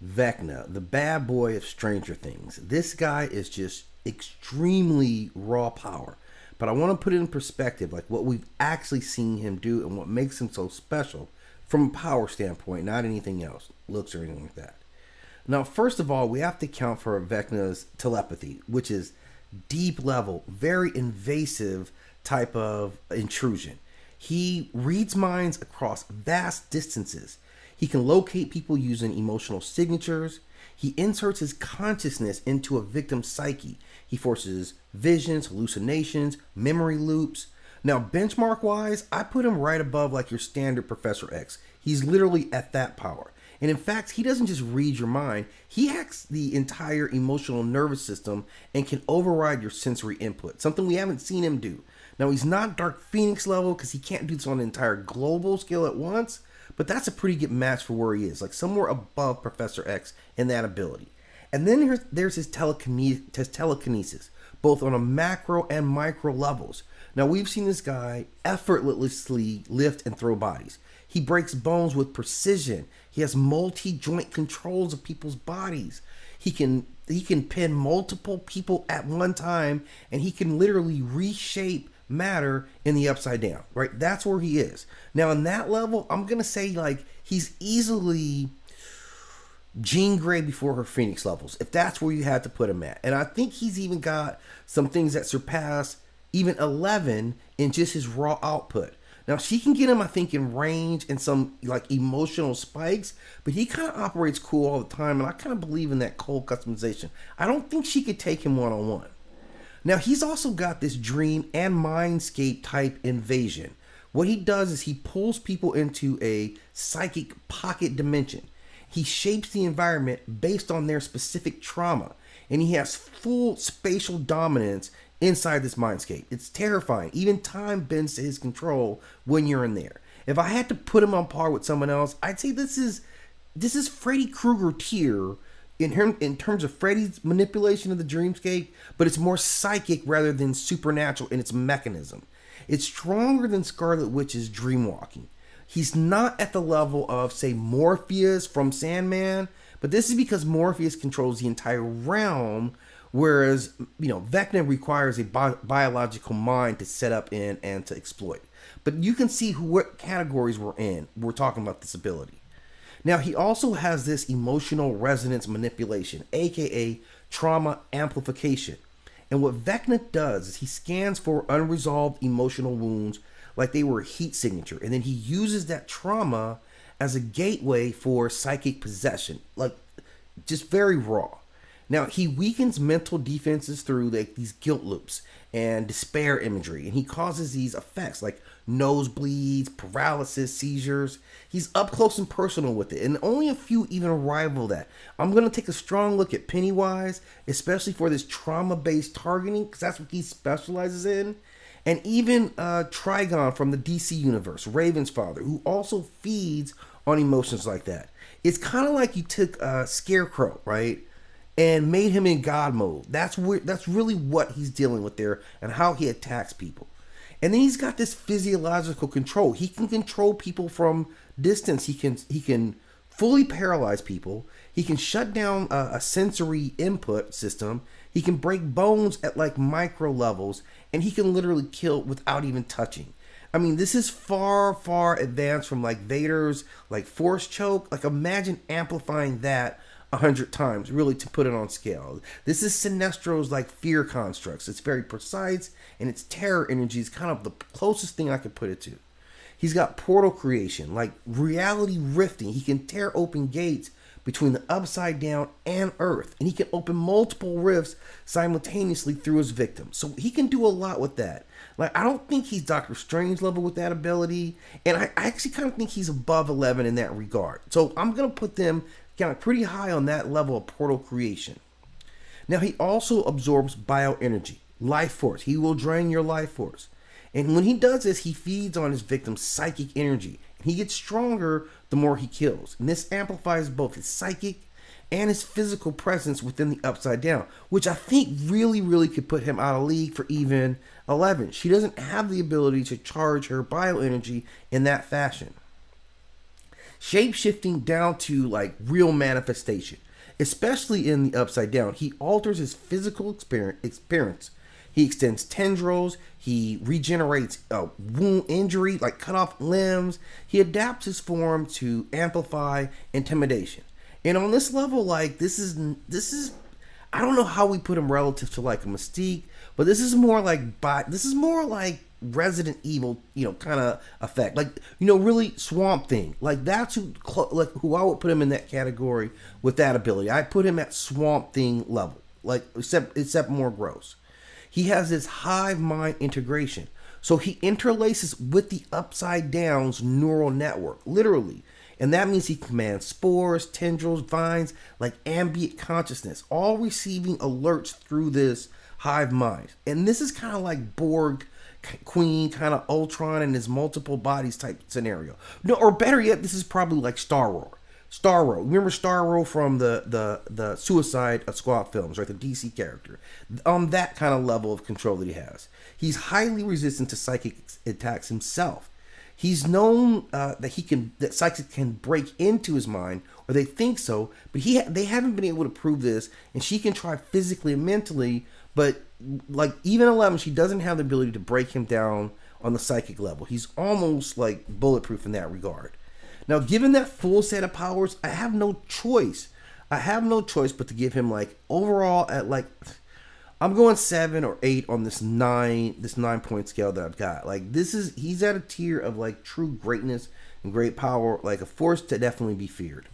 Vecna, the bad boy of Stranger Things. This guy is just extremely raw power. But I want to put it in perspective, like what we've actually seen him do and what makes him so special from a power standpoint, not anything else, looks or anything like that. Now, first of all, we have to account for Vecna's telepathy, which is deep level, very invasive type of intrusion. He reads minds across vast distances. He can locate people using emotional signatures. He inserts his consciousness into a victim's psyche. He forces visions, hallucinations, memory loops. Now, benchmark wise, I put him right above like your standard Professor X. He's literally at that power. And in fact, he doesn't just read your mind, he hacks the entire emotional nervous system and can override your sensory input, something we haven't seen him do. Now, he's not Dark Phoenix level because he can't do this on an entire global scale at once, but that's a pretty good match for where he is, like somewhere above Professor X in that ability. And then there's his telekinesis, both on a macro and micro levels. Now, we've seen this guy effortlessly lift and throw bodies. He breaks bones with precision. He has multi-joint controls of people's bodies. He can pin multiple people at one time, and he can literally reshape matter in the upside down, right? That's where he is. Now, in that level, I'm going to say like he's easily Jean Grey before her Phoenix levels, if that's where you had to put him at. And I think he's even got some things that surpass even 11 in just his raw output. Now, she can get him, I think, in range and some like emotional spikes, but he kind of operates cool all the time, and I kind of believe in that cold customization. I don't think she could take him one-on-one. Now, he's also got this dream and mindscape type invasion. What he does is he pulls people into a psychic pocket dimension. He shapes the environment based on their specific trauma, and he has full spatial dominance inside this mindscape. It's terrifying. Even time bends to his control when you're in there. If I had to put him on par with someone else, I'd say this is Freddy Krueger tier in terms of Freddy's manipulation of the dreamscape, but it's more psychic rather than supernatural in its mechanism. It's stronger than Scarlet Witch's dreamwalking. He's not at the level of, say, Morpheus from Sandman, but this is because Morpheus controls the entire realm, whereas, Vecna requires a biological mind to set up in and to exploit. But you can see what categories we're in. We're talking about this ability. Now, he also has this emotional resonance manipulation, aka trauma amplification. And what Vecna does is he scans for unresolved emotional wounds like they were a heat signature, and then he uses that trauma as a gateway for psychic possession, like just very raw. Now, he weakens mental defenses through these guilt loops and despair imagery, and he causes these effects like nosebleeds, paralysis, seizures. He's up close and personal with it, and only a few even rival that. I'm going to take a strong look at Pennywise, especially for this trauma-based targeting, because that's what he specializes in. And even Trigon from the DC universe, Raven's father, who also feeds on emotions like that. It's kind of like you took Scarecrow, right, and made him in God mode. That's really what he's dealing with there and how he attacks people. And then he's got this physiological control. He can control people from distance. He can fully paralyze people. He can shut down a sensory input system. He can break bones at like micro levels, and he can literally kill without even touching. I mean, this is far, far advanced from like Vader's like force choke. Like imagine amplifying that 100 times, really, to put it on scale. This is Sinestro's like fear constructs. It's very precise, and its terror energy is kind of the closest thing I could put it to. He's got portal creation, like reality rifting. He can tear open gates between the upside down and Earth, and he can open multiple rifts simultaneously through his victim. So he can do a lot with that. Like, I don't think he's Doctor Strange level with that ability, and I actually kind of think he's above 11 in that regard. So I'm going to put them kind of pretty high on that level of portal creation. Now, he also absorbs bioenergy, life force. He will drain your life force. And when he does this, he feeds on his victim's psychic energy. He gets stronger the more he kills. And this amplifies both his psychic and his physical presence within the upside down, which I think really, really could put him out of league for even 11. She doesn't have the ability to charge her bioenergy in that fashion. shape-shifting down to like real manifestation, especially in the Upside Down. He alters his physical appearance. He extends tendrils. He regenerates wound injury, like cut off limbs. He adapts his form to amplify intimidation. And on this level, like this is I don't know how we put him relative to like a Mystique, but this is more like Resident Evil, kind of effect. Like, really Swamp Thing. Like that's who I would put him in that category with that ability. I put him at Swamp Thing level. Like except more gross. He has this hive-mind integration. So he interlaces with the Upside Down's neural network, literally. And that means he commands spores, tendrils, vines, like ambient consciousness, all receiving alerts through this hive mind. And this is kind of like Borg Queen, kind of Ultron and his multiple bodies type scenario. No, or better yet, this is probably like Starro. Remember Starro from the Suicide Squad films, right? The DC character. That kind of level of control that he has. He's highly resistant to psychic attacks himself. He's known that psychics can break into his mind, or they think so, but they haven't been able to prove this. And she can try physically and mentally, but like even 11, she doesn't have the ability to break him down on the psychic level. He's almost like bulletproof in that regard. Now, given that full set of powers, I have no choice. But to give him like overall at like, I'm going 7 or 8 on this 9-point scale that I've got. Like he's at a tier of like true greatness and great power, like a force to definitely be feared.